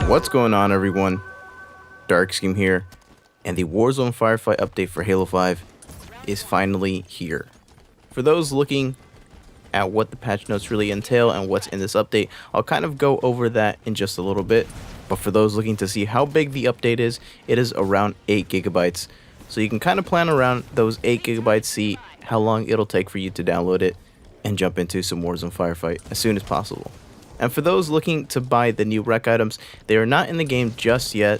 What's going on, everyone? DarkScheme here, and the Warzone Firefight update for Halo 5 is finally here. For those looking at what the patch notes really entail and what's in this update, I'll kind of go over that in just a little bit. But for those looking to see how big the update is, it is around 8 gigabytes. So you can kind of plan around those 8 gigabytes, see how long it'll take for you to download it, and jump into some Warzone Firefight as soon as possible. And for those looking to buy the new rec items, they are not in the game just yet,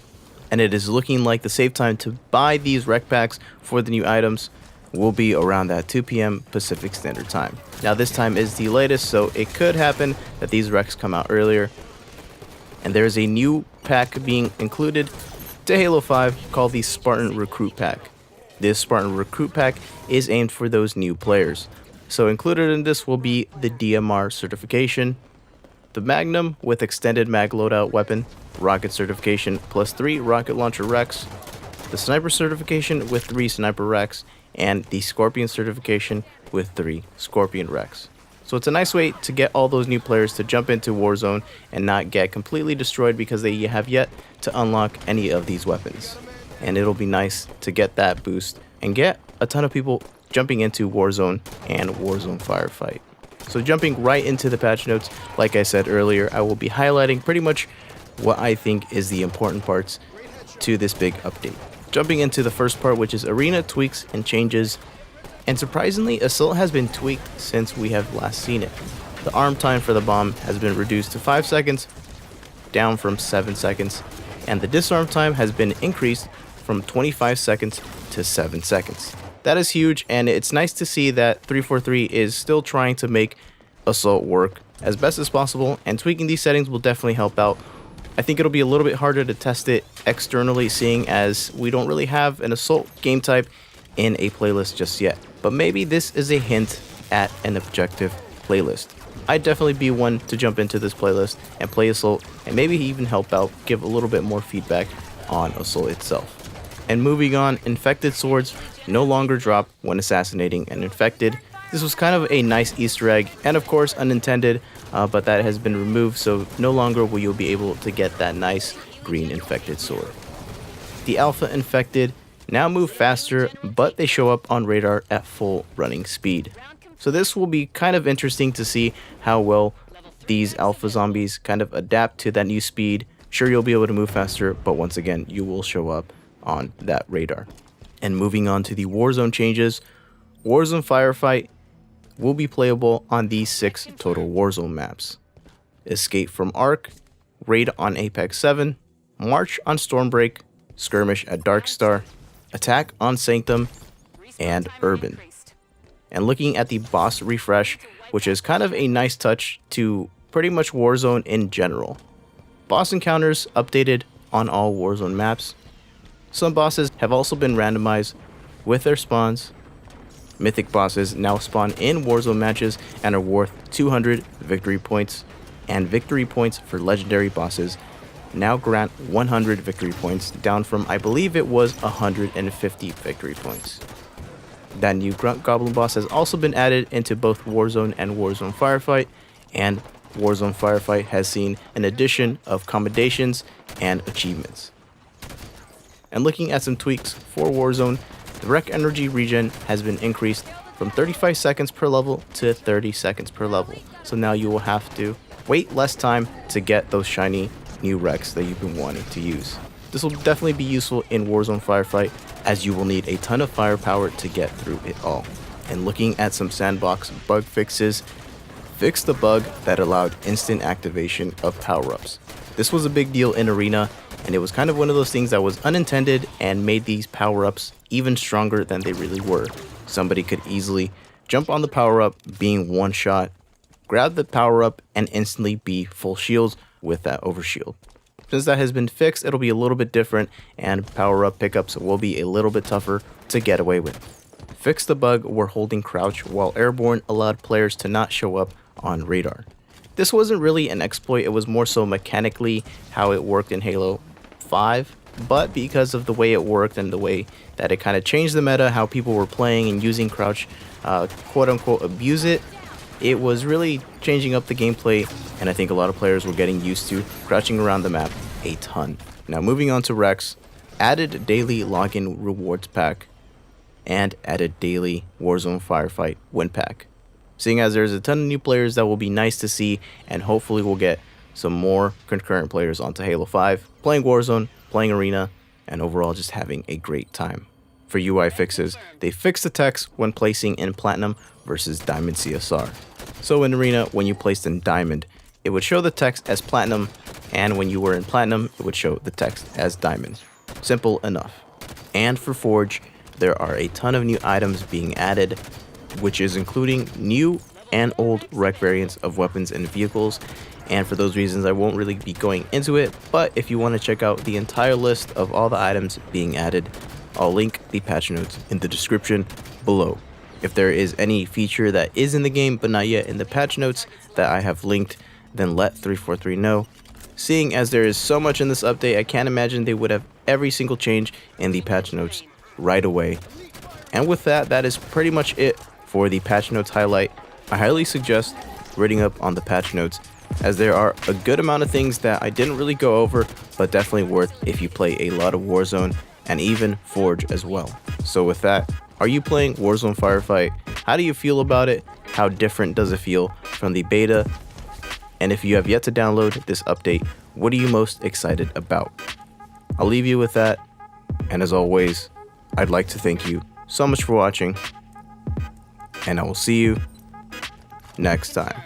and it is looking like the safe time to buy these rec packs for the new items will be around that 2 p.m. Pacific Standard Time. Now this time is the latest, so it could happen that these recs come out earlier. And there is a new pack being included to Halo 5 called the Spartan Recruit Pack. This Spartan Recruit Pack is aimed for those new players. So included in this will be the DMR certification, the Magnum with extended mag loadout weapon, rocket certification plus 3 rocket launcher recs, the sniper certification with 3 sniper recs, and the Scorpion certification with 3 Scorpion recs. So it's a nice way to get all those new players to jump into Warzone and not get completely destroyed because they have yet to unlock any of these weapons. And it'll be nice to get that boost and get a ton of people jumping into Warzone and Warzone Firefight. So jumping right into the patch notes, like I said earlier, I will be highlighting pretty much what I think is the important parts to this big update. Jumping into the first part, which is arena tweaks and changes. And surprisingly, Assault has been tweaked since we have last seen it. The arm time for the bomb has been reduced to 5 seconds, down from 7 seconds, and the disarm time has been increased from 25 seconds to 7 seconds. That is huge, and it's nice to see that 343 is still trying to make Assault work as best as possible, and tweaking these settings will definitely help out. I think it'll be a little bit harder to test it externally, seeing as we don't really have an Assault game type in a playlist just yet. But maybe this is a hint at an objective playlist. I'd definitely be one to jump into this playlist and play Assault, and maybe even help out, give a little bit more feedback on Assault itself. And moving on, infected swords no longer drop when assassinating an infected. This was kind of a nice Easter egg, and of course unintended, but that has been removed, so no longer will you be able to get that nice green infected sword. The alpha infected now move faster, but they show up on radar at full running speed. So this will be kind of interesting to see how well these alpha zombies kind of adapt to that new speed. Sure, you'll be able to move faster, but once again, you will show up on that radar. And moving on to the Warzone changes, Warzone Firefight will be playable on these 6 total Warzone maps: Escape from Ark, Raid on Apex 7, March on Stormbreak, Skirmish at Darkstar, Attack on Sanctum, and Urban. And looking at the boss refresh, which is kind of a nice touch to pretty much Warzone in general. Boss encounters updated on all Warzone maps. Some bosses have also been randomized with their spawns. Mythic bosses now spawn in Warzone matches and are worth 200 victory points. And victory points for legendary bosses now grant 100 victory points, down from, I believe it was 150 victory points. That new Grunt Goblin boss has also been added into both Warzone and Warzone Firefight, and Warzone Firefight has seen an addition of commendations and achievements. And looking at some tweaks for Warzone, the rec energy regen has been increased from 35 seconds per level to 30 seconds per level. So now you will have to wait less time to get those shiny new recs that you've been wanting to use. This will definitely be useful in Warzone Firefight, as you will need a ton of firepower to get through it all. And looking at some sandbox bug fixes, fixed the bug that allowed instant activation of power-ups. This was a big deal in Arena, and it was kind of one of those things that was unintended and made these power-ups even stronger than they really were. Somebody could easily jump on the power-up, being one shot, grab the power-up, and instantly be full shields with that overshield. Since that has been fixed, it'll be a little bit different, and power-up pickups will be a little bit tougher to get away with. Fixed the bug where holding crouch while airborne allowed players to not show up on radar. This wasn't really an exploit, it was more so mechanically how it worked in Halo 5, but because of the way it worked and the way that it kind of changed the meta, how people were playing and using crouch, quote-unquote abuse it, it was really changing up the gameplay, and I think a lot of players were getting used to crouching around the map a ton. Now moving on to Rex, added daily login rewards pack, and added daily Warzone Firefight win pack. Seeing as there's a ton of new players, that will be nice to see, and hopefully we'll get some more concurrent players onto Halo 5, playing Warzone, playing Arena, and overall just having a great time. For UI fixes, they fixed the text when placing in Platinum versus Diamond CSR. So in Arena, when you placed in Diamond, it would show the text as Platinum, and when you were in Platinum, it would show the text as Diamond. Simple enough. And for Forge, there are a ton of new items being added, which is including new and old rec variants of weapons and vehicles. And for those reasons, I won't really be going into it, but if you want to check out the entire list of all the items being added, I'll link the patch notes in the description below. If there is any feature that is in the game but not yet in the patch notes that I have linked, then let 343 know. Seeing as there is so much in this update, I can't imagine they would have every single change in the patch notes right away. And with that, that is pretty much it for the patch notes highlight. I highly suggest reading up on the patch notes, as there are a good amount of things that I didn't really go over, but definitely worth if you play a lot of Warzone and even Forge as well. So with that, are you playing Warzone Firefight? How do you feel about it? How different does it feel from the beta? And if you have yet to download this update, what are you most excited about? I'll leave you with that. And as always, I'd like to thank you so much for watching, and I will see you next time.